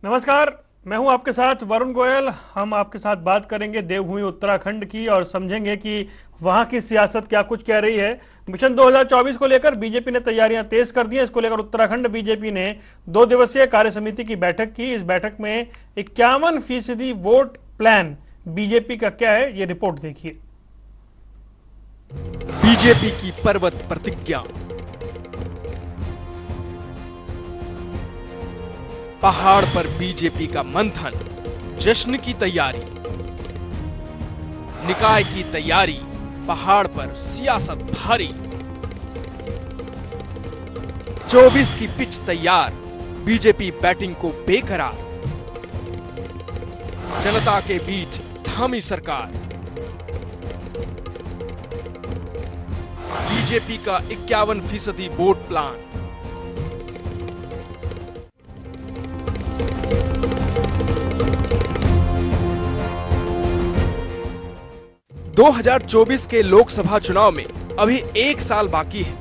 नमस्कार, मैं हूं आपके साथ वरुण गोयल। हम आपके साथ बात करेंगे देवभूमि उत्तराखंड की और समझेंगे कि वहां की सियासत क्या कुछ कह रही है। मिशन 2024 को लेकर बीजेपी ने तैयारियां तेज कर दी हैं। इसको लेकर उत्तराखंड बीजेपी ने 2 दिवसीय कार्य समिति की बैठक की। इस बैठक में 51% वोट प्लान बीजेपी का क्या है, ये रिपोर्ट देखिए। बीजेपी की पर्वत प्रतिज्ञा। पहाड़ पर बीजेपी का मंथन, जश्न की तैयारी। निकाय की तैयारी, पहाड़ पर सियासत भारी। 24 की पिच तैयार, बीजेपी बैटिंग को बेकरार। जनता के बीच थामी सरकार। बीजेपी का 51% वोट प्लान। 2024 के लोकसभा चुनाव में अभी 1 साल बाकी है,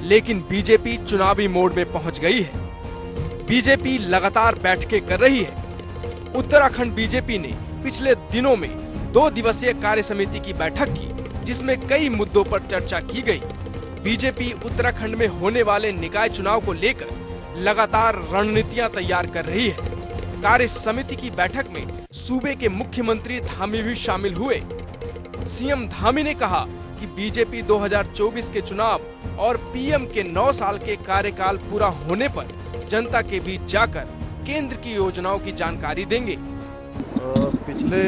लेकिन बीजेपी चुनावी मोड में पहुंच गई है। बीजेपी लगातार बैठकें कर रही है। उत्तराखंड बीजेपी ने पिछले दिनों में 2 दिवसीय कार्य समिति की बैठक की, जिसमें कई मुद्दों पर चर्चा की गई। बीजेपी उत्तराखंड में होने वाले निकाय चुनाव को लेकर लगातार रणनीतियां तैयार कर रही है। कार्य समिति की बैठक में सूबे के मुख्यमंत्री धामी भी शामिल हुए। सीएम धामी ने कहा कि बीजेपी 2024 के चुनाव और पीएम के 9 साल के कार्यकाल पूरा होने पर जनता के बीच जाकर केंद्र की योजनाओं की जानकारी देंगे। पिछले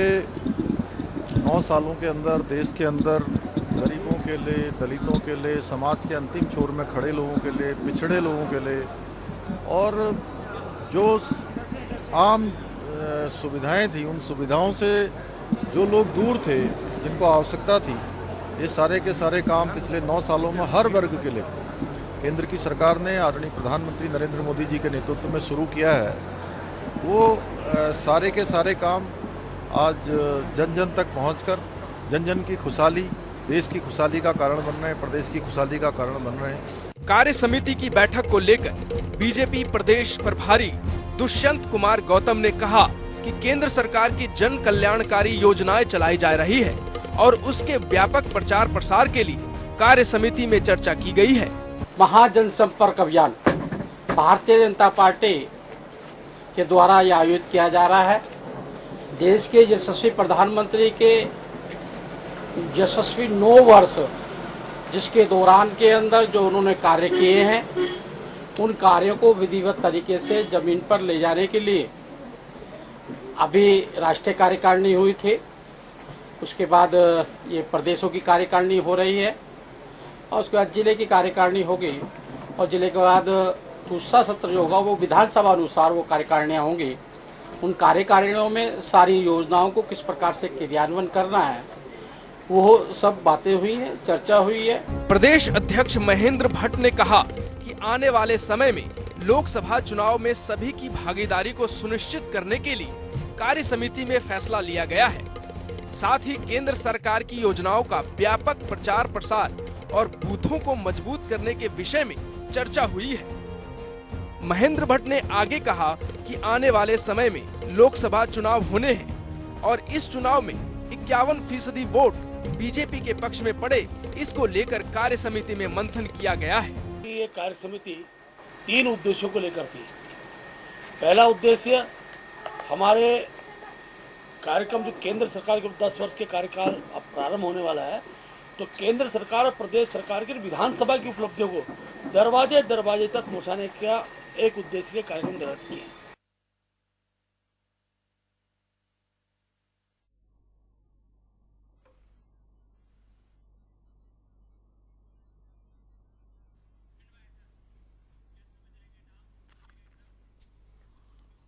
9 सालों के अंदर देश के अंदर गरीबों के लिए, दलितों के लिए, समाज के अंतिम छोर में खड़े लोगों के लिए, पिछड़े लोगों के लिए और जो आम सुविधाएं थी, उन सुविधाओं से जो लोग दूर थे, जिनको आवश्यकता थी, ये सारे के सारे काम पिछले 9 सालों में हर वर्ग के लिए केंद्र की सरकार ने आदरणीय प्रधानमंत्री नरेंद्र मोदी जी के नेतृत्व में शुरू किया है। वो सारे के सारे काम आज जन जन तक पहुंचकर जन जन की खुशहाली, देश की खुशहाली का कारण बन रहे हैं, प्रदेश की खुशहाली का कारण बन रहे हैं। कार्य समिति की बैठक को लेकर बीजेपी प्रदेश प्रभारी दुष्यंत कुमार गौतम ने कहा कि केंद्र सरकार की जन कल्याणकारी योजनाएं चलाई जा रही है और उसके व्यापक प्रचार प्रसार के लिए कार्य समिति में चर्चा की गई है। महाजन संपर्क अभियान भारतीय जनता पार्टी के द्वारा यह आयोजित किया जा रहा है। देश के यशस्वी प्रधानमंत्री के यशस्वी 9 वर्ष, जिसके दौरान के अंदर जो उन्होंने कार्य किए हैं, उन कार्यों को विधिवत तरीके से जमीन पर ले जाने के लिए अभी राष्ट्रीय कार्यकारिणी हुई थी, उसके बाद ये प्रदेशों की कार्यकारिणी हो रही है और उसके बाद जिले की कार्यकारिणी हो गई और जिले के बाद दूसरा सत्र जो होगा वो विधानसभा अनुसार वो कार्यकारिणियाँ होंगी। उन कार्यकारिणियों में सारी योजनाओं को किस प्रकार से क्रियान्वयन करना है, वो सब बातें हुई हैं, चर्चा हुई है। प्रदेश अध्यक्ष महेंद्र भट्ट ने कहा कि आने वाले समय में लोकसभा चुनाव में सभी की भागीदारी को सुनिश्चित करने के लिए कार्य समिति में फैसला लिया गया है। साथ ही केंद्र सरकार की योजनाओं का व्यापक प्रचार प्रसार और बूथों को मजबूत करने के विषय में चर्चा हुई है। महेंद्र भट्ट ने आगे कहा कि आने वाले समय में लोकसभा चुनाव होने हैं और इस चुनाव में 51% वोट बीजेपी के पक्ष में पड़े, इसको लेकर कार्य समिति में मंथन किया गया है। ये कार्य समिति 3 उद्देश्यों को लेकर थी। पहला उद्देश्य, हमारे कार्यक्रम जो केंद्र सरकार के 10 वर्ष के कार्यकाल अब प्रारंभ होने वाला है, तो केंद्र सरकार और प्रदेश सरकार की विधानसभा की उपलब्धियों को दरवाजे दरवाजे तक पहुंचाने का एक उद्देश्य के कार्यक्रम निर्धारित किए।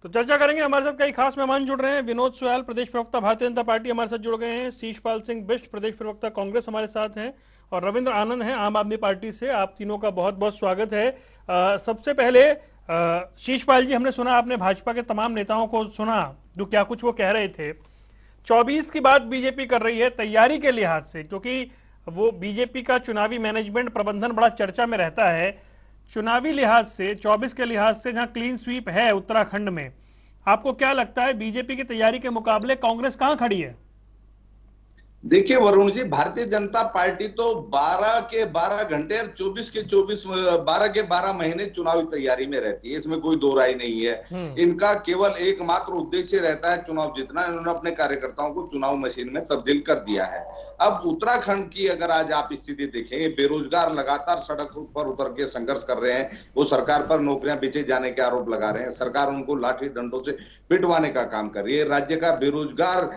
तो चर्चा करेंगे। हमारे साथ कई खास मेहमान जुड़ रहे हैं। विनोद सुयाल, प्रदेश प्रवक्ता भारतीय जनता पार्टी, हमारे साथ जुड़ गए हैं। शीशपाल सिंह बिष्ट, प्रदेश प्रवक्ता कांग्रेस, हमारे साथ हैं। और रविंद्र आनंद हैं, आम आदमी पार्टी से। आप तीनों का बहुत बहुत स्वागत है। सबसे पहले शीशपाल जी, हमने सुना, आपने भाजपा के तमाम नेताओं को सुना जो क्या कुछ वो कह रहे थे। 24 की बात बीजेपी कर रही है तैयारी के लिहाज से, क्योंकि वो बीजेपी का चुनावी मैनेजमेंट प्रबंधन बड़ा चर्चा में रहता है। चुनावी लिहाज से 24 के लिहाज से जहां क्लीन स्वीप है उत्तराखंड में, आपको क्या लगता है बीजेपी की तैयारी के मुकाबले कांग्रेस कहां खड़ी है? देखिए वरुण जी, भारतीय जनता पार्टी तो 12 के 12 घंटे और 24 के 24 12 के 12 महीने चुनावी तैयारी में रहती है, इसमें कोई दो राय नहीं है। इनका केवल एकमात्र उद्देश्य रहता है चुनाव जीतना। इन्होंने अपने कार्यकर्ताओं को चुनाव मशीन में तब्दील कर दिया है। अब उत्तराखंड की अगर आज आप स्थिति देखेंगे, बेरोजगार लगातार सड़कों पर उतर के संघर्ष कर रहे हैं। वो सरकार पर नौकरियां बेचे जाने के आरोप लगा रहे हैं। सरकार उनको लाठी डंडों से पिटवाने का काम कर रही है। राज्य का बेरोजगार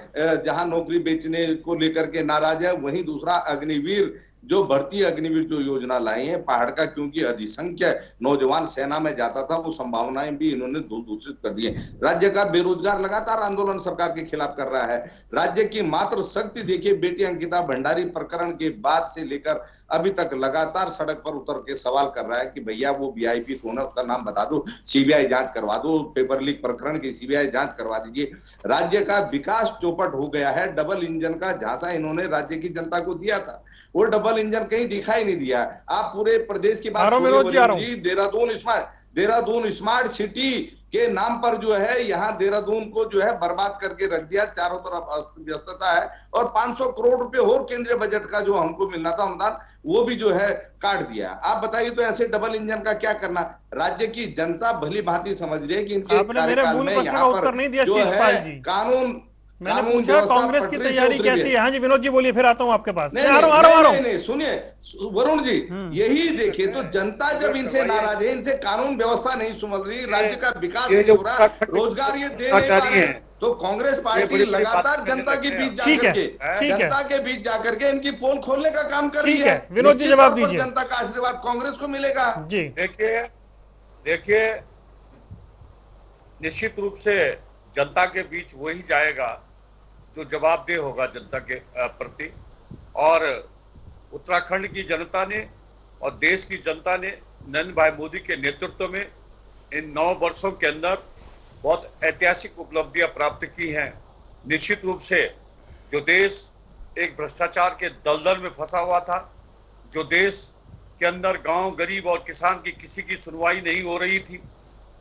जहां नौकरी बेचने को लेकर के नाराज है, वहीं दूसरा अग्निवीर जो भर्ती अग्निवीर जो योजना लाई है पहाड़ का, क्योंकि अधिसंख्य नौजवान सेना में जाता था, वो संभावनाएं भी इन्होंने दूषित कर दी है। राज्य का बेरोजगार लगातार आंदोलन सरकार के खिलाफ कर रहा है। राज्य की मात्र शक्ति देखिए, बेटी अंकिता भंडारी प्रकरण के बाद से लेकर अभी तक लगातार सड़क पर उतर के सवाल कर रहा है कि भैया वो वीआईपी कौन है, उसका नाम बता दो, सीबीआई जांच करवा दो, पेपर लीक प्रकरण की सीबीआई जांच करवा दीजिए। राज्य का विकास चौपट हो गया है। डबल इंजन का झांसा इन्होंने राज्य की जनता को दिया था, वो डबल इंजन कहीं दिखाई नहीं दिया। आप पूरे प्रदेश की बात छोड़िए, देहरादून स्मार्ट सिटी के नाम पर जो है यहाँ देहरादून को जो है बर्बाद करके रख दिया। चारों तरफ अस्त व्यस्तता है और 500 करोड़ रुपए और केंद्रीय बजट का जो हमको मिलना था अनुदान, वो भी जो है काट दिया। आप बताइए, तो ऐसे डबल इंजन का क्या करना? राज्य की जनता भली भांति समझ रही है कि इनके कार्यकाल में यहाँ पर जो है कानून मैंने पूछा कांग्रेस की तैयारी कैसी है। हाँ जी विनोद जी बोलिए, फिर आता हूँ आपके पास। नहीं, सुनिए वरुण जी, यही देखिए तो जनता जब इनसे नाराज है, इनसे कानून व्यवस्था नहीं संभल रही, राज्य का विकास नहीं हो रहा, रोजगार ये दे नहीं पा रहे, तो कांग्रेस पार्टी लगातार जनता के बीच जाकर के इनकी पोल खोलने का काम कर रही है। विनोद जी जवाब दीजिए। जनता का आशीर्वाद कांग्रेस को मिलेगा जी। देखिए निश्चित रूप से जनता के बीच वही जाएगा जो जवाबदेह होगा जनता के प्रति। और उत्तराखंड की जनता ने और देश की जनता ने नरेंद्र भाई मोदी के नेतृत्व में इन 9 वर्षों के अंदर बहुत ऐतिहासिक उपलब्धियां प्राप्त की हैं। निश्चित रूप से जो देश एक भ्रष्टाचार के दलदल में फंसा हुआ था, जो देश के अंदर गांव गरीब और किसान की किसी की सुनवाई नहीं हो रही थी,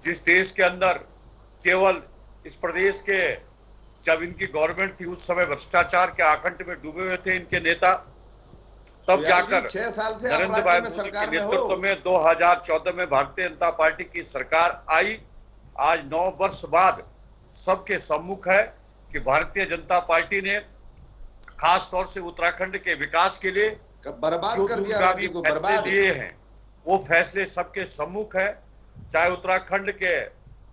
जिस देश के अंदर केवल इस प्रदेश के जब इनकी गवर्नमेंट थी उस समय भ्रष्टाचार के आकंठ में डूबे हुए थे इनके नेता, तब जाकर 6 साल से नरेंद्र भाई मोदी के नेतृत्व में 2014 में भारतीय जनता पार्टी की सरकार आई। आज 9 वर्ष बाद सबके सम्मुख है कि भारतीय जनता पार्टी ने खास तौर से उत्तराखंड के विकास के लिए बर्बाद कर दिया, फैसले लिए हैं, वो फैसले सबके सम्मुख है। चाहे उत्तराखंड के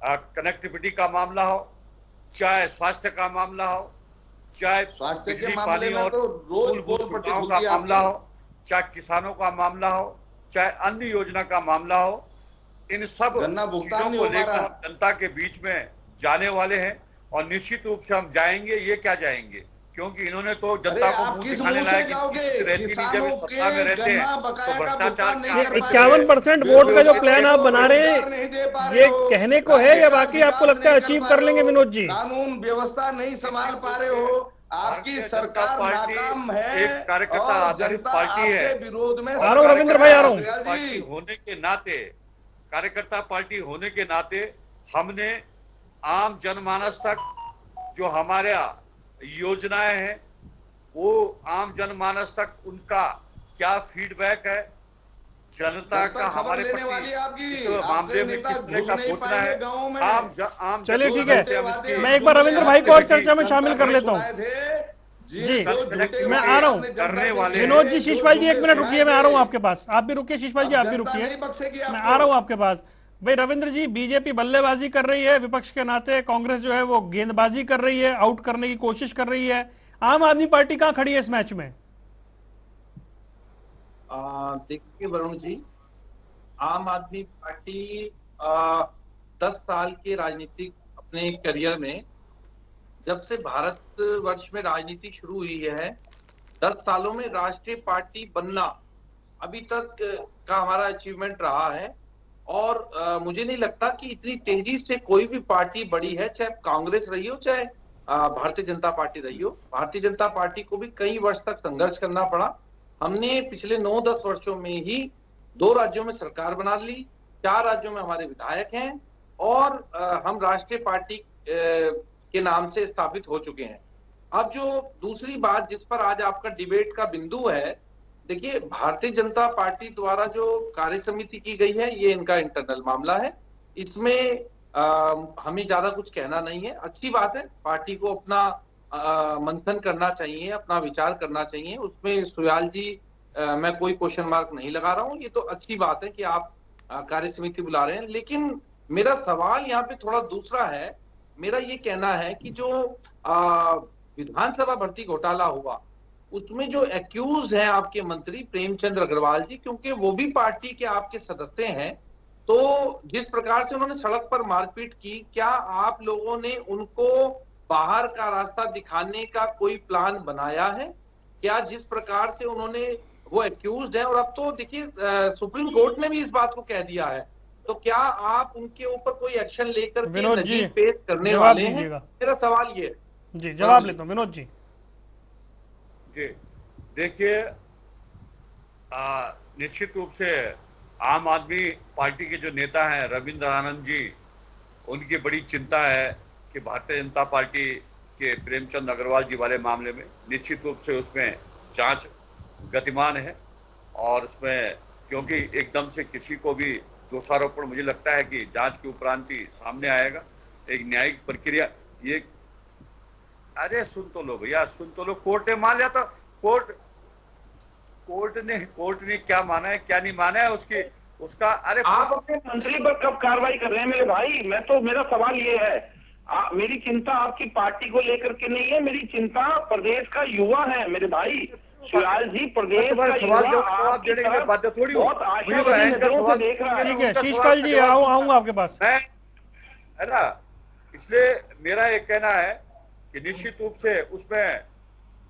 कनेक्टिविटी का मामला हो, चाहे स्वास्थ्य का मामला हो, चाहे स्वास्थ्य बिजली के मामले पानी में और तो मूलभूत सुविधाओं का मामला हो, चाहे किसानों का मामला हो, चाहे अन्य योजना का मामला हो, इन सब चीजों को लेकर जनता के बीच में जाने वाले हैं। और निश्चित रूप से हम जाएंगे, ये क्या जाएंगे, क्योंकि इन्होंने तो जनता को मुंह दिखाने लायक रहती नहीं, जब सत्ता में रहते हैं तो भ्रष्टाचार 51% वोट का जो प्लान आप बना रहे हैं, ये कहने को है या बाकी आपको लगता है अचीव कर लेंगे विनोद जी? कानून व्यवस्था नहीं संभाल पा रहे हो, आपकी सरकार नाकाम है, एक कार्यकर्ता आधारित पार्टी है। विरोध में आ रहा हूं रविंद्र भाई, आ रहा हूं। पार्टी होने के नाते, कार्यकर्ता पार्टी होने के नाते हमने आम जनमानस तक जो हमारे योजनाएं हैं, वो आम जनमानस तक उनका क्या फीडबैक है, जनता का हमारे प्रति मामले में किस तरह का सोचना है, आम चलिए ठीक है, मैं एक बार रविंद्र भाई को और चर्चा में शामिल कर लेता हूँ। जी मैं आ रहा हूँ करने वाले विनोद जी। शीशपाल जी 1 मिनट रुकिए, मैं आ रहा हूँ आपके पास। आप भी रुकिए शीशपाल जी, आप भी रुकिए, मैं आ रहा हूँ आपके पास। भाई रविंद्र जी, बीजेपी बल्लेबाजी कर रही है विपक्ष के नाते, कांग्रेस जो है वो गेंदबाजी कर रही है, आउट करने की कोशिश कर रही है। आम आदमी पार्टी कहां खड़ी है इस मैच में? देखिए वरुण जी, आम आदमी पार्टी 10 साल के राजनीतिक अपने करियर में, जब से भारतवर्ष में राजनीति शुरू हुई है, 10 सालों में राष्ट्रीय पार्टी बनना अभी तक का हमारा अचीवमेंट रहा है। और मुझे नहीं लगता कि इतनी तेजी से कोई भी पार्टी बड़ी है, चाहे कांग्रेस रही हो चाहे भारतीय जनता पार्टी रही हो। भारतीय जनता पार्टी को भी कई वर्ष तक संघर्ष करना पड़ा। हमने पिछले 9-10 वर्षों में ही 2 राज्यों में सरकार बना ली, 4 राज्यों में हमारे विधायक हैं, और हम हम राष्ट्रीय पार्टी के नाम से स्थापित हो चुके हैं। अब जो दूसरी बात जिस पर आज आपका डिबेट का बिंदु है, देखिए भारतीय जनता पार्टी द्वारा जो कार्य समिति की गई है ये इनका इंटरनल मामला है, इसमें हमें ज्यादा कुछ कहना नहीं है। अच्छी बात है, पार्टी को अपना मंथन करना चाहिए, अपना विचार करना चाहिए, उसमें सुयाल जी मैं कोई क्वेश्चन मार्क नहीं लगा रहा हूं। ये तो अच्छी बात है कि आप कार्य समिति बुला रहे हैं, लेकिन मेरा सवाल यहाँ पे थोड़ा दूसरा है। मेरा ये कहना है कि जो विधानसभा भर्ती घोटाला हुआ उसमें जो एक्यूज हैं आपके मंत्री प्रेमचंद अग्रवाल जी, क्योंकि वो भी पार्टी के आपके सदस्य हैं, तो जिस प्रकार से उन्होंने सड़क पर मारपीट की, क्या आप लोगों ने उनको बाहर का रास्ता दिखाने का कोई प्लान बनाया है? क्या जिस प्रकार से उन्होंने वो एक्यूज है, और अब तो देखिए सुप्रीम कोर्ट ने भी इस बात को कह दिया है, तो क्या आप उनके ऊपर कोई एक्शन लेकर के नजीर पेश करने वाले हैं? मेरा सवाल ये जी, जवाब लेता हूँ विनोद जी। जी देखिए, निश्चित रूप से आम आदमी पार्टी के जो नेता हैं रविंद्र आनंद जी, उनकी बड़ी चिंता है कि भारतीय जनता पार्टी के प्रेमचंद अग्रवाल जी वाले मामले में निश्चित रूप से उसमें जांच गतिमान है, और उसमें क्योंकि एकदम से किसी को भी दोषारोपण, मुझे लगता है कि जांच के उपरांत ही सामने आएगा। एक न्यायिक प्रक्रिया ये, अरे सुन तो लो भैया, सुन तो लो। कोर्ट ने मान लिया तो कोर्ट ने क्या माना है क्या नहीं माना है उसका अरे आप अपने मंत्री पर कब कार्रवाई कर रहे हैं मेरे भाई? मेरा सवाल ये है, मेरी चिंता आपकी पार्टी को लेकर के नहीं है, मेरी चिंता प्रदेश का युवा है मेरे भाई। सुयाल जी, प्रदेश का सवाल जवाब देने के बाध्य थोड़ी हो, देख रहा है। ठीक है शीशपाल जी, आऊंगा आपके पास, है ना। इसलिए मेरा एक कहना है कि निश्चित रूप से उसमें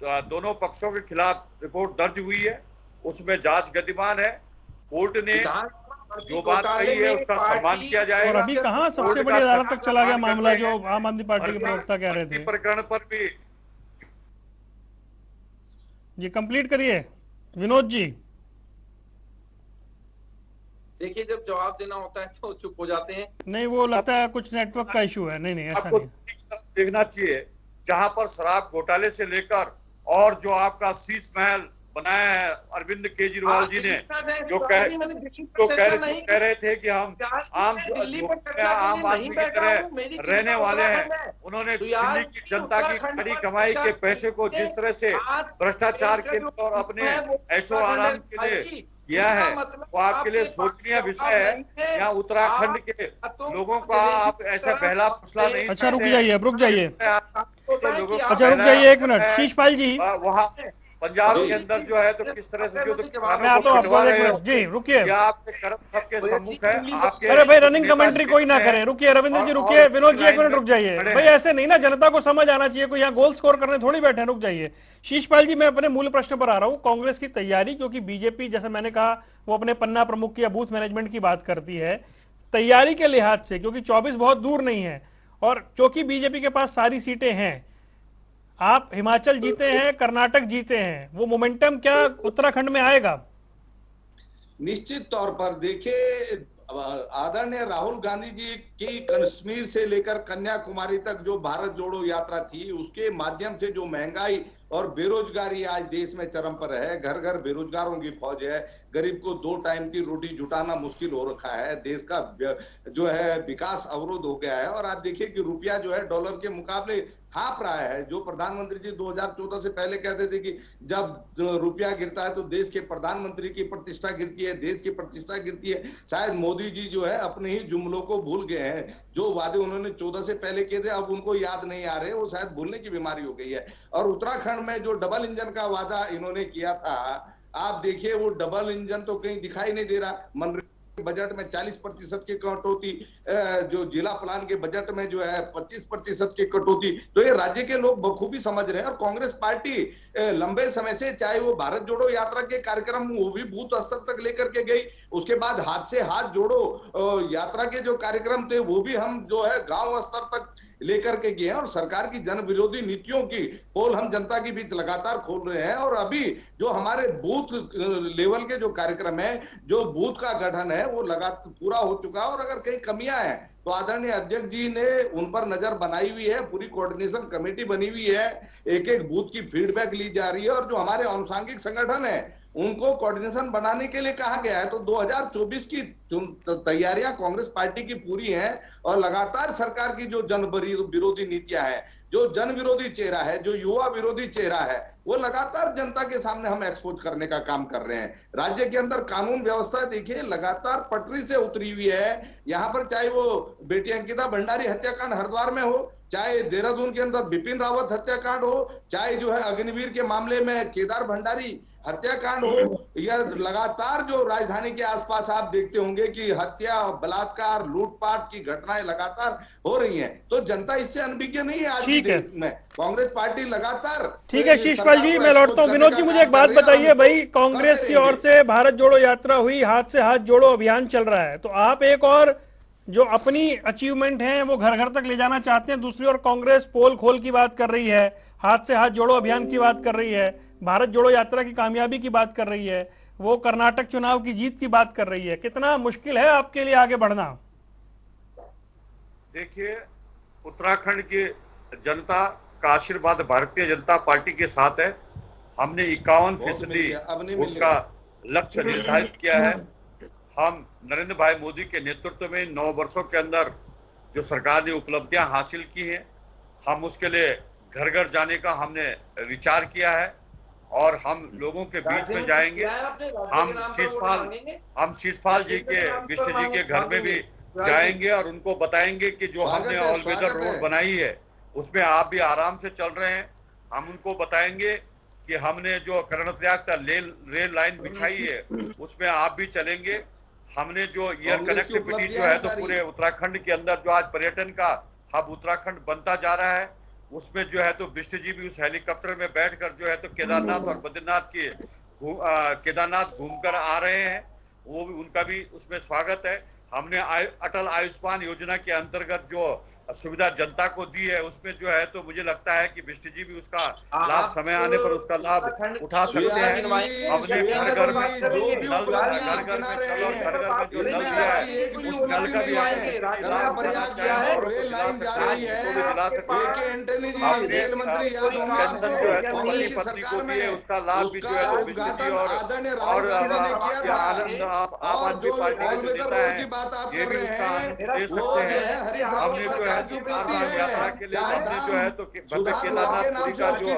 दोनों पक्षों के खिलाफ रिपोर्ट दर्ज हुई है, उसमें जांच गतिमान है। कोर्ट ने जो बात कही है उसका सम्मान किया जाएगा। और अभी कहाँ सबसे बड़ी अदालत तक चला गया मामला जो आम आदमी पार्टी के प्रवक्ता कह रहे थे? प्रकरण पर भी जी कंप्लीट करिए विनोद जी। देखिए, जब जवाब देना होता है तो चुप हो जाते हैं। नहीं, वो लगता है कुछ नेटवर्क का इशू है। नहीं ऐसा नहीं, देखना चाहिए जहां पर शराब घोटाले से लेकर और जो आपका शीश महल बनाया है अरविंद केजरीवाल जी ने, जो कह रहे थे कि हम आम आदमी की तरह रहने वाले हैं। उन्होंने दिल्ली की जनता की खड़ी कमाई के पैसे को जिस तरह से भ्रष्टाचार के लिए और अपने ऐशो आराम के लिए किया है, वो आपके लिए सोचनीय विषय है। यहाँ उत्तराखंड के लोगों का आप ऐसा पहला फुसला नहीं। अच्छा रुक जाइए, रुक जाइए, अच्छा रुक जाइए 1 मिनट। शीशपाल जी, वहाँ पंजाब के अंदर जो है तो किस तरह से जो जी रुकिए, आपके कर्म सबके सम्मुख है। अरे भाई रनिंग कमेंट्री कोई ना करे, रुकिए रविंद्र जी, रुकिए विनोद जी 1 मिनट रुक जाइए भाई, ऐसे नहीं ना, जनता को समझ आना चाहिए, कोई यहाँ गोल स्कोर करने थोड़ी बैठे, रुक जाइए। शीशपाल जी, मैं अपने मूल प्रश्न पर आ रहा हूँ, कांग्रेस की तैयारी, क्योंकि बीजेपी जैसे मैंने कहा वो अपने पन्ना प्रमुख की या बूथ मैनेजमेंट की बात करती है, तैयारी के लिहाज से क्योंकि 24 बहुत दूर नहीं है, और क्योंकि बीजेपी के पास सारी सीटें हैं, आप हिमाचल जीते हैं, कर्नाटक जीते हैं, वो मोमेंटम क्या उत्तराखंड में आएगा? निश्चित तौर पर देखिए, आदरणीय राहुल गांधी जी की कश्मीर से लेकर कन्याकुमारी तक जो भारत जोड़ो यात्रा थी, उसके माध्यम से जो महंगाई और बेरोजगारी आज देश में चरम पर है, घर घर बेरोजगारों की फौज है, गरीब को 2 टाइम की रोटी जुटाना मुश्किल हो रखा है, देश का जो है विकास अवरोध हो गया है। और आप देखिए कि रुपया जो है डॉलर के मुकाबले हाँफ रहा है। जो प्रधानमंत्री जी 2014 से पहले कहते थे कि जब रुपया गिरता है तो देश के प्रधानमंत्री की प्रतिष्ठा गिरती है, देश की प्रतिष्ठा गिरती है, शायद मोदी जी जो है अपने ही जुमलों को भूल गए हैं। जो वादे उन्होंने 14 से पहले किए थे अब उनको याद नहीं आ रहे, वो शायद भूलने की बीमारी हो गई है। और उत्तराखंड में जो डबल इंजन का वादा इन्होंने किया था, आप देखिए वो डबल इंजन तो कहीं दिखाई नहीं दे रहा। मनरेगा बजट में 40% की कटौती, जो जिला प्लान के बजट में जो है 25% की कटौती, तो ये राज्य के लोग बखूबी समझ रहे हैं। और कांग्रेस पार्टी लंबे समय से, चाहे वो भारत जोड़ो यात्रा के कार्यक्रम वो भी बूथ स्तर तक लेकर के गई, उसके बाद हाथ से हाथ जोड़ो यात्रा के जो कार्यक्रम थे वो भी हम जो है गांव स्तर तक लेकर के गए हैं और सरकार की जन विरोधी नीतियों की पोल हम जनता के बीच लगातार खोल रहे हैं। और अभी जो हमारे बूथ लेवल के जो कार्यक्रम है, जो बूथ का गठन है, वो लगातार पूरा हो चुका है। और अगर कहीं कमियां हैं तो आदरणीय अध्यक्ष जी ने उन पर नजर बनाई हुई है, पूरी कोऑर्डिनेशन कमेटी बनी हुई है, एक एक बूथ की फीडबैक ली जा रही है और जो हमारे अनुसांगिक संगठन है उनको कोऑर्डिनेशन बनाने के लिए कहा गया है। तो 2024 की तैयारियां कांग्रेस पार्टी की पूरी हैं और लगातार सरकार की जो जन विरोधी नीतियां हैं, जो जन विरोधी चेहरा है, जो युवा विरोधी चेहरा है, वो लगातार जनता के सामने हम एक्सपोज करने का काम कर रहे हैं। राज्य के अंदर कानून व्यवस्था देखिए लगातार पटरी से उतरी हुई है। यहाँ पर चाहे वो बेटी अंकिता भंडारी हत्याकांड हरिद्वार में हो, चाहे देहरादून के अंदर बिपिन रावत हत्याकांड हो, चाहे जो है अग्निवीर के मामले में केदार भंडारी हत्याकांड हो, या लगातार जो राजधानी के आसपास आप देखते होंगे कि हत्या, बलात्कार, लूटपाट की घटनाएं लगातार हो रही हैं। तो जनता इससे अनभिज्ञ नहीं है। आज की डेट में कांग्रेस पार्टी लगातार। ठीक है शीशपाल जी, मैं लौटता हूँ। विनोद जी, मुझे एक बात बताइए भाई, कांग्रेस की ओर से भारत जोड़ो यात्रा हुई, हाथ से हाथ जोड़ो अभियान चल रहा है, तो आप एक और जो अपनी अचीवमेंट है वो घर घर तक ले जाना चाहते हैं, दूसरी ओर कांग्रेस पोल खोल की बात कर रही है, हाथ से हाथ जोड़ो अभियान की बात कर रही है, भारत जोड़ो यात्रा की कामयाबी की बात कर रही है, वो कर्नाटक चुनाव की जीत की बात कर रही है। कितना मुश्किल है आपके लिए आगे बढ़ना? देखिए, उत्तराखंड की जनता का आशीर्वाद भारतीय जनता पार्टी के साथ है। हमने 51% उनका लक्ष्य निर्धारित किया है। हम नरेंद्र भाई मोदी के नेतृत्व में 9 वर्षों के अंदर जो सरकार ने उपलब्धियां हासिल की हैं, हम उसके लिए घर घर जाने का हमने विचार किया है और हम लोगों के बीच में जाएंगे। हम शीशपाल जी के, बिष्ट जी के घर में भी जाएंगे और उनको बताएंगे कि जो हमने ऑल वेदर रोड बनाई है उसमें आप भी आराम से चल रहे हैं। हम उनको बताएंगे कि हमने जो कर्णप्रयाग तक रेल लाइन बिछाई है उसमें आप भी चलेंगे। हमने जो एयर कनेक्टिविटी जो है तो पूरे उत्तराखंड के अंदर जो आज पर्यटन का हब उत्तराखंड बनता जा रहा है, उसमें जो है तो बिष्ट जी भी उस हेलीकॉप्टर में बैठकर जो है तो केदारनाथ और बद्रीनाथ की केदारनाथ घूमकर आ रहे हैं, वो भी उनका भी उसमें स्वागत है। हमने अटल आयुष्मान योजना के अंतर्गत जो सुविधा जनता को दी है उसमें जो है तो मुझे लगता है कि बिष्ट जी भी उसका लाभ समय आने पर उसका लाभ उठा सकते हैं। हमने घर घर में जो नल दिया है उस नल का भी पेंशन जो है तो पति पत्नी को भी है उसका लाभ भी जो है तो बिष्ट जी और आनंद आप आम आदमी पार्टी के जो नेता है ये भी उसका दे सकते हैं। हमने जो है तो यात्रा के लिए हमने जो है तो केदारनाथ का जो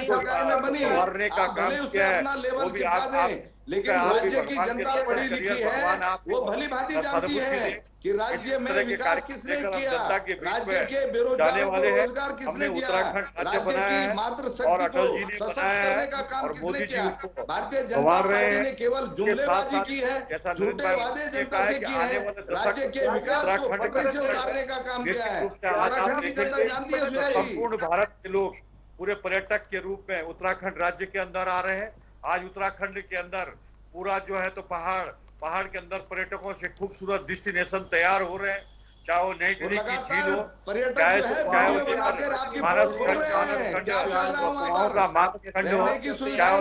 संवारने का काम किया है वो भी आप लेकिन राज्य की जनता पढ़ी लिखी है, वो भली भांति जानती है कि राज्य में विकास किसने किया, राज्य के बेरोजगारों को रोजगार किसने दिया, राज्य की मातृशक्ति को सशक्त करने का काम किसने किया। भारतीय जनता पार्टी ने केवल जुमलेबाजी की है, झूठे वादे जनता से किए हैं, राज्य के विकास को पटरी से उतारने का काम किया है। उत्तराखंड की जनता जानती है। संपूर्ण भारत के लोग पूरे पर्यटक के रूप में उत्तराखंड राज्य के अंदर आ रहे हैं। आज उत्तराखंड के अंदर पूरा जो है तो पहाड़ के अंदर पर्यटकों से खूबसूरत डेस्टिनेशन तैयार हो रहे हैं, चाहे वो नई दिल्ली की झील हो, चाहे वो मानस खंड हो, चाहे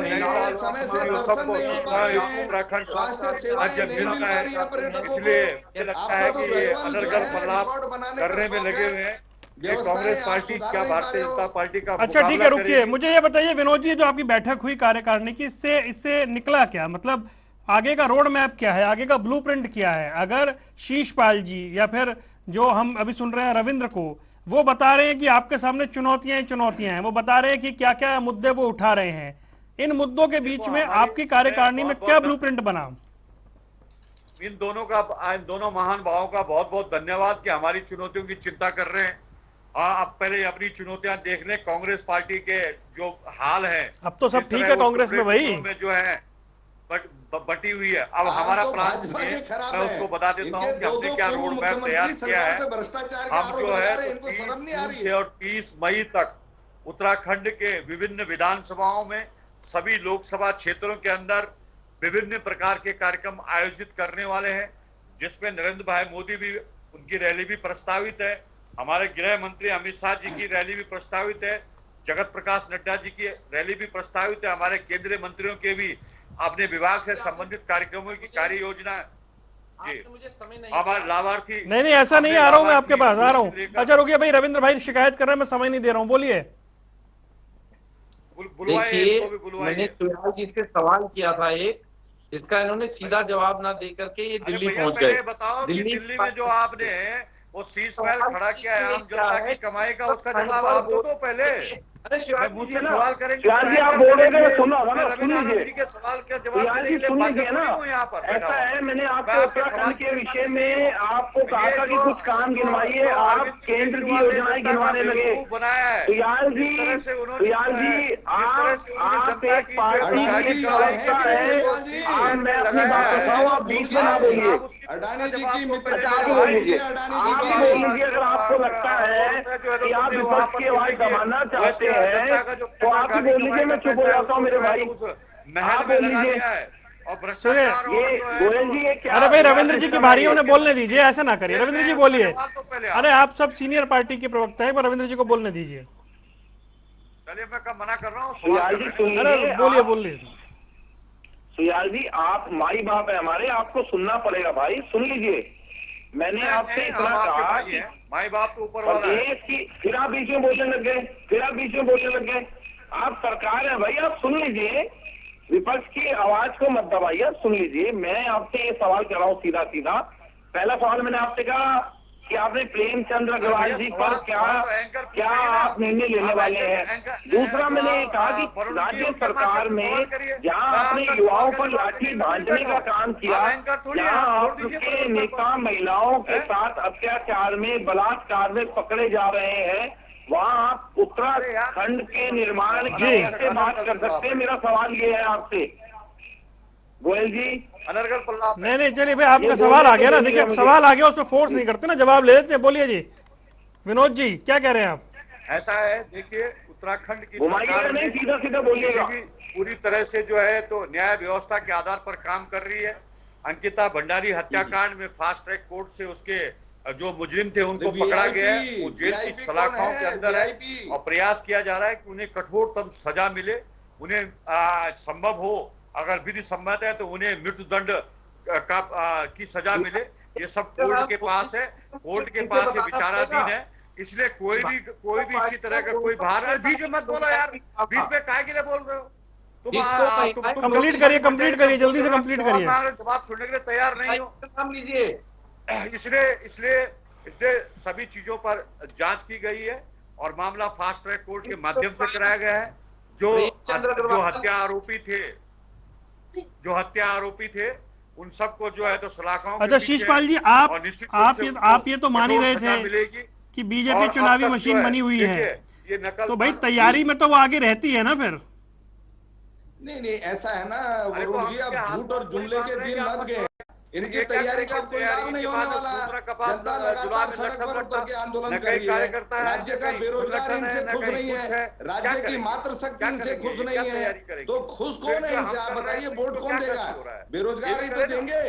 उत्तराखंड राज्य मिलता है। इसलिए मुझे लगता है कि ये अनर्गल बदलाव करने में लगे हुए हैं। ये कांग्रेस पार्टी क्या भारतीय जनता पार्टी का अच्छा ठीक है, रुकिए, मुझे ये बताइए विनोद जी, जो आपकी बैठक हुई कार्यकारिणी की, इससे निकला क्या? मतलब आगे का रोड मैप क्या है, आगे का ब्लूप्रिंट क्या है? अगर शीशपाल जी या फिर जो हम अभी सुन रहे हैं रविंद्र को, वो बता रहे हैं कि आपके सामने चुनौतियां हैं, वो बता रहे हैं कि क्या क्या मुद्दे वो उठा रहे हैं, इन मुद्दों के बीच में आपकी कार्यकारिणी में क्या ब्लूप्रिंट बना? इन दोनों महान भावों का बहुत बहुत धन्यवाद कि हमारी चुनौतियों की चिंता कर रहे हैं। आप पहले अपनी चुनौतियां देख लें। कांग्रेस पार्टी के जो हाल है, अब तो सब ठीक है कांग्रेस में भाई, में जो है बटी हुई है। अब हमारा प्लान सुनिए, मैं उसको बता देता हूँ कि हमने क्या रोड मैप तैयार किया है। हम जो है 30 और 30 मई तक उत्तराखंड के विभिन्न विधानसभाओं में, सभी लोकसभा क्षेत्रों के अंदर विभिन्न प्रकार के कार्यक्रम आयोजित करने वाले हैं, जिसमें नरेंद्र भाई मोदी भी, उनकी रैली भी प्रस्तावित है। हमारे गृह मंत्री अमित शाह जी की रैली भी प्रस्तावित है, जगत प्रकाश नड्डा जी की रैली भी प्रस्तावित है, हमारे केंद्रीय मंत्रियों के भी अपने विभाग से संबंधित कार्यक्रमों की कार्य योजना जी। मुझे समय नहीं हमारे लाभार्थी नहीं ऐसा नहीं, आ रहा हूँ मैं आपके पास, आ रहा हूँ। लेकर- अच्छा रुकिए भाई, रविंद्र भाई शिकायत कर रहे हैं, मैं समय नहीं दे रहा हूँ, बोलिए। बुलवाइए, देखिए, इनको भी मैंने बुलवाइए। सुयाल जी से सवाल किया था एक, जिसका इन्होंने सीधा जवाब ना दे करके ये अरे दिल्ली भैया पहुंच पहले गए। बताओ कि दिल्ली में जो आपने वो शीश महल खड़ा किया है आम जनता की कमाई का, उसका जवाब आप दो पहले। अरे शिवाजी जी मुझसे ना, सवाल करेंगे शिवाजी तो जी, आप एंकर बोल रहे थे, करेंगे। सुनो ना, मैं सुन रविंद्र आनंद लीजिए। जी के सवाल का जवाब देने के लिए सुन बाध्य लीजिए ना, थोड़ी हूँ यहाँ पर बैठा ऐसा हुआ। है, मैंने मैं आपको आपके सवाल उत्तराखंड के के विषय उत्तर में आपको कहा था कि कुछ काम गिनवाइए, आप केंद्र की योजनाएं गिनवाने लगे। बनाया है सुयाल जी, जिस तरह से उन्होंने सुयाल जो है, जी, जिस तरह से उन्होंने आप जनता एक की जो है पार्टी सरकारी की कमाई प्रवक्ता के है। लिए जो शीश आप, महल मैं में अपनी लगाया बात है, बताऊं, आप बीच में ना बोलिए। आप उसकी अडानी जी जवाब की दो पहले अच्छा, आप मेरे बोल भाई। लीजिए, अडानी आप जी बोल की लीजिए अगर आपको लगता है कि आप विपक्ष की आवाज दबाना चाहते हैं तो आप ही बोल लीजिए, मैं चुप हो जाता हूँ मेरे भाई। महल आप में बोल लगा लीजिए। दिया है और भ्रष्टाचार और ये जो है गोयल जी, ये क्या अरे भाई बात रविंद्र है? जी की समय बारी है, आइए। उन्हें बोलने दीजिए, ऐसा ना करिए। रविंद्र जी बोलिए। तो पहले अरे आप सब सीनियर पार्टी के प्रवक्ता हैं, पर रविंद्र जी को बोलने दीजिए। चलिए मैं कब मना कर रहा हूँ, सवाल सुयाल कर जी रहे हैं। सुन अरे लीजिए, बोलिए आप बोलिए। सुयाल जी, आप माई बाप है हमारे, आपको सुनना पड़ेगा भाई, सुन लीजिए। मैंने आपसे हम इतना आपके कहा भाई कि हैं, माई बाप तो ऊपर वाला है। प्रदेश की, फिर आप बीच में बोलने लग गए, फिर आप बीच में बोलने लग गए। आप सरकार है भाई, आप सुन लीजिए, विपक्ष की आवाज को मत दबाइए, आप सुन लीजिए। मैं आपसे ये सवाल कर रहा हूँ सीधा सीधा। पहला सवाल मैंने आपसे कहा कि आपने प्रेमचंद्र अग्रवाल जी पर क्या क्या आप निर्णय लेने वाले हैं। दूसरा मैंने ये कहा कि राज्य सरकार में जहां आपने युवाओं पर लाठी भांजने का काम किया, जहां आपके नेता महिलाओं के साथ अत्याचार में, बलात्कार में पकड़े जा रहे हैं, वहां आप उत्तराखंड के निर्माण की कैसे बात कर सकते हैं? मेरा सवाल ये है आपसे गोयल जी। अनर्गल पल्ला नहीं नहीं, चलिए भाई, आपका सवाल आ गया ना। देखिए अब सवाल आ गया, उस पर फोर्स नहीं करते ना, जवाब ले लेते हैं। बोलिए जी, विनोद जी क्या कह रहे हैं आप? ऐसा है, देखिए उत्तराखंड की घुमाइएगा सरकार नहीं, में सीधा सीधा किसी बोलिएगा। भी पूरी तरह से जो है तो न्याय व्यवस्था के आधार पर काम कर रही है। अंकिता भंडारी हत्याकांड में फास्ट ट्रैक कोर्ट से उसके जो मुजरिम थे उनको पकड़ा गया है, वो जेल की सलाखों के अंदर है और प्रयास किया जा रहा है कि उन्हें कठोरतम सजा मिले। उन्हें संभव हो, अगर विधि सम्मत है तो उन्हें मृत्युदंड की सजा मिले। ये सब कोर्ट के पास है, कोर्ट के पास ये विचाराधीन है। इसलिए कोई भी इसी तरह का कोई बाहर, बीच में मत बोलो यार, बीच में काहे के लिए बोल रहे हो तुम? कंप्लीट करिए, जल्दी से कंप्लीट करिए। जवाब सुनने के लिए तैयार नहीं हो। नाम लीजिए। इसलिए सभी चीजों पर जांच की गई है और मामला फास्ट ट्रैक कोर्ट के माध्यम से कराया गया है। जो हत्या आरोपी थे उन सबको जो है तो सलाखों के अच्छा पीछे शीशपाल जी, आप ये तो मान ही रहे थे कि बीजेपी चुनावी मशीन बनी हुई है, ये नकल तो भाई तैयारी में तो वो आगे रहती है ना फिर? नहीं ऐसा है ना वरुण जी, अब झूठ और जुमले के दिन लग गए। इनकी तैयारी का कोई लाभ नहीं होने वाला। जनता लगातार सड़क पर उतर के आंदोलन कर रही है। राज्य का बेरोजगार इनसे खुश नहीं है, राज्य की मातृ शक्ति इनसे खुश नहीं है, तो खुश कौन है इनसे? आप बताइए, वोट कौन देगा? बेरोजगार ही तो देंगे,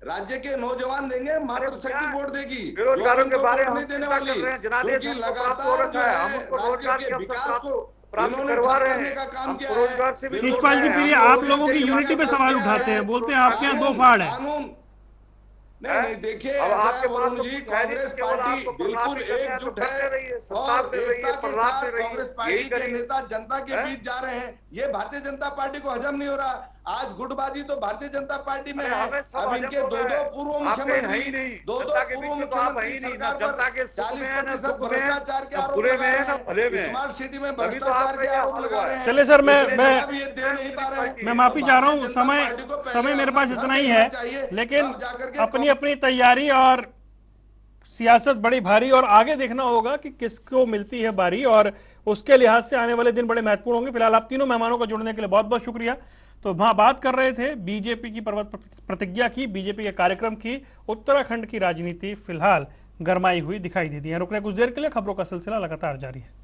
राज्य के नौजवान देंगे, मातृ शक्ति वोट देगी, बेरोजगारों के बारे में नहीं देने वाली, क्योंकि लगातार जो है राज्य के विकास को प्राप्त करवा रहे हैं का काम किया रोजगार से भी। शीशपाल जी, फिर ये आप लोगों की यूनिटी पे सवाल उठाते हैं, बोलते हैं आपके यहाँ दो फाड़ है। नहीं देखिए, अब आपके पास तो जी कांग्रेस पार्टी बिल्कुल एकजुट है और एकता के साथ कांग्रेस पार्टी के नेता जनता के बीच जा रहे हैं। ये भारतीय जनता पार्टी को हजम नहीं हो रहा। आज गुटबाजी तो भारतीय जनता पार्टी में है। अब इनके दो पूर्व मुख्यमंत्री, दो पूर्व मुख्यमंत्री सरकार पर 40% भ्रष्टाचार के आरोप लगा रहे हैं, स्मार्ट सिटी में भ्रष्टाचार के आरोप लगा रहे हैं। चलिए सर, मैं माफी चाह रहा हूँ, समय मेरे पास इतना ही है, लेकिन अपनी तैयारी और सियासत बड़ी भारी, और आगे देखना होगा कि किसको मिलती है बारी, और उसके लिहाज से आने वाले दिन बड़े महत्वपूर्ण होंगे। फिलहाल आप तीनों मेहमानों को जुड़ने के लिए बहुत बहुत शुक्रिया। तो वहां बात कर रहे थे बीजेपी की पर्वत प्रतिज्ञा की, बीजेपी के कार्यक्रम की। उत्तराखंड की राजनीति फिलहाल गरमाई हुई दिखाई देती है। रुकने कुछ देर के लिए, खबरों का सिलसिला लगातार जारी है।